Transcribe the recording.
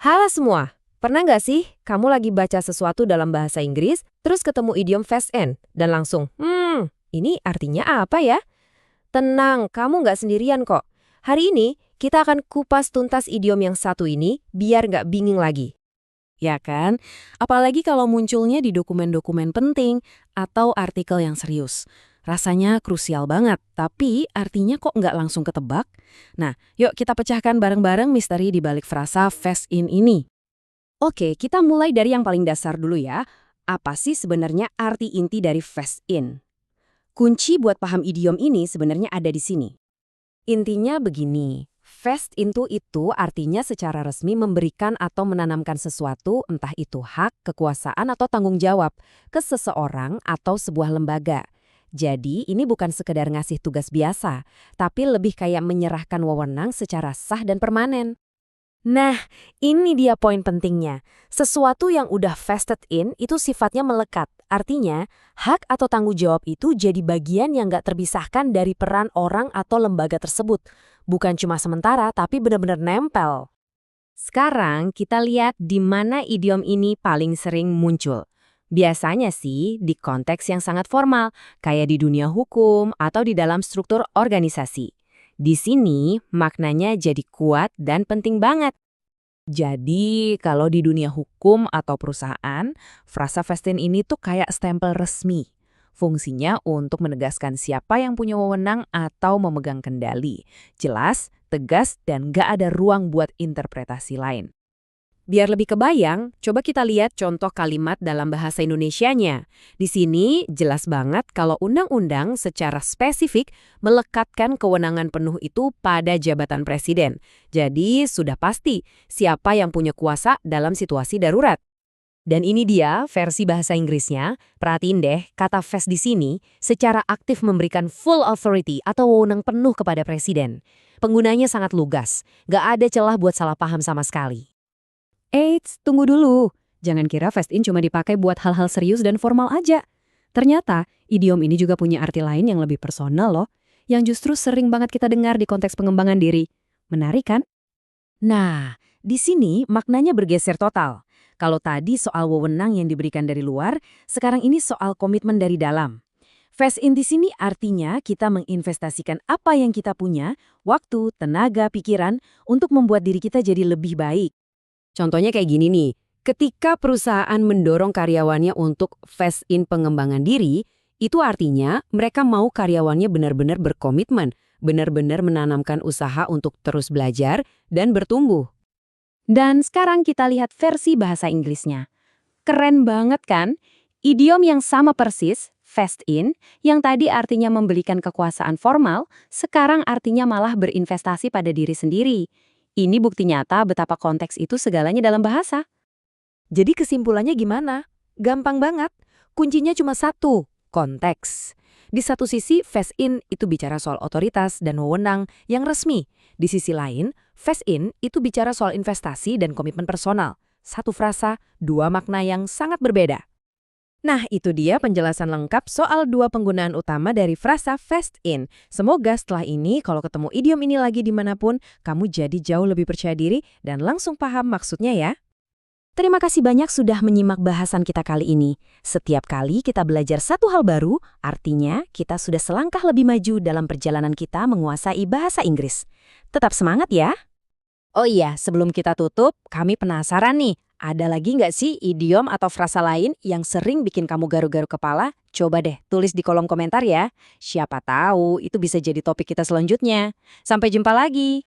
Halo semua, pernah nggak sih kamu lagi baca sesuatu dalam bahasa Inggris, terus ketemu idiom fast end, dan langsung, ini artinya apa ya? Tenang, kamu nggak sendirian kok. Hari ini, kita akan kupas tuntas idiom yang satu ini, biar nggak bingung lagi. Ya kan? Apalagi kalau munculnya di dokumen-dokumen penting atau artikel yang serius. Rasanya krusial banget, tapi artinya kok nggak langsung ketebak? Nah, yuk kita pecahkan bareng-bareng misteri di balik frasa fast in ini. Oke, kita mulai dari yang paling dasar dulu ya. Apa sih sebenarnya arti inti dari fast in? Kunci buat paham idiom ini sebenarnya ada di sini. Intinya begini, fast into itu artinya secara resmi memberikan atau menanamkan sesuatu, entah itu hak, kekuasaan, atau tanggung jawab, ke seseorang atau sebuah lembaga. Jadi ini bukan sekedar ngasih tugas biasa, tapi lebih kayak menyerahkan wewenang secara sah dan permanen. Nah, ini dia poin pentingnya. Sesuatu yang udah vested in itu sifatnya melekat. Artinya, hak atau tanggung jawab itu jadi bagian yang nggak terpisahkan dari peran orang atau lembaga tersebut. Bukan cuma sementara, tapi benar-benar nempel. Sekarang kita lihat di mana idiom ini paling sering muncul. Biasanya sih di konteks yang sangat formal, kayak di dunia hukum atau di dalam struktur organisasi. Di sini maknanya jadi kuat dan penting banget. Jadi, kalau di dunia hukum atau perusahaan, frasa fast in ini tuh kayak stempel resmi. Fungsinya untuk menegaskan siapa yang punya wewenang atau memegang kendali. Jelas, tegas, dan gak ada ruang buat interpretasi lain. Biar lebih kebayang, coba kita lihat contoh kalimat dalam bahasa Indonesianya. Di sini jelas banget kalau undang-undang secara spesifik melekatkan kewenangan penuh itu pada jabatan presiden. Jadi sudah pasti siapa yang punya kuasa dalam situasi darurat. Dan ini dia versi bahasa Inggrisnya. Perhatiin deh, kata vest di sini secara aktif memberikan full authority atau wewenang penuh kepada presiden. Penggunanya sangat lugas, gak ada celah buat salah paham sama sekali. Eits, tunggu dulu. Jangan kira fast in cuma dipakai buat hal-hal serius dan formal aja. Ternyata, idiom ini juga punya arti lain yang lebih personal loh, yang justru sering banget kita dengar di konteks pengembangan diri. Menarik kan? Nah, di sini maknanya bergeser total. Kalau tadi soal wewenang yang diberikan dari luar, sekarang ini soal komitmen dari dalam. Fast in di sini artinya kita menginvestasikan apa yang kita punya, waktu, tenaga, pikiran, untuk membuat diri kita jadi lebih baik. Contohnya kayak gini nih, ketika perusahaan mendorong karyawannya untuk fast in pengembangan diri, itu artinya mereka mau karyawannya benar-benar berkomitmen, benar-benar menanamkan usaha untuk terus belajar dan bertumbuh. Dan sekarang kita lihat versi bahasa Inggrisnya. Keren banget kan? Idiom yang sama persis, fast in, yang tadi artinya memberikan kekuasaan formal, sekarang artinya malah berinvestasi pada diri sendiri. Ini bukti nyata betapa konteks itu segalanya dalam bahasa. Jadi kesimpulannya gimana? Gampang banget. Kuncinya cuma satu, konteks. Di satu sisi, fast in itu bicara soal otoritas dan wewenang yang resmi. Di sisi lain, fast in itu bicara soal investasi dan komitmen personal. Satu frasa, dua makna yang sangat berbeda. Nah, itu dia penjelasan lengkap soal dua penggunaan utama dari frasa fast in. Semoga setelah ini, kalau ketemu idiom ini lagi dimanapun, kamu jadi jauh lebih percaya diri dan langsung paham maksudnya ya. Terima kasih banyak sudah menyimak bahasan kita kali ini. Setiap kali kita belajar satu hal baru, artinya kita sudah selangkah lebih maju dalam perjalanan kita menguasai bahasa Inggris. Tetap semangat ya! Oh iya, sebelum kita tutup, kami penasaran nih, ada lagi nggak sih idiom atau frasa lain yang sering bikin kamu garu-garu kepala? Coba deh tulis di kolom komentar ya. Siapa tahu itu bisa jadi topik kita selanjutnya. Sampai jumpa lagi.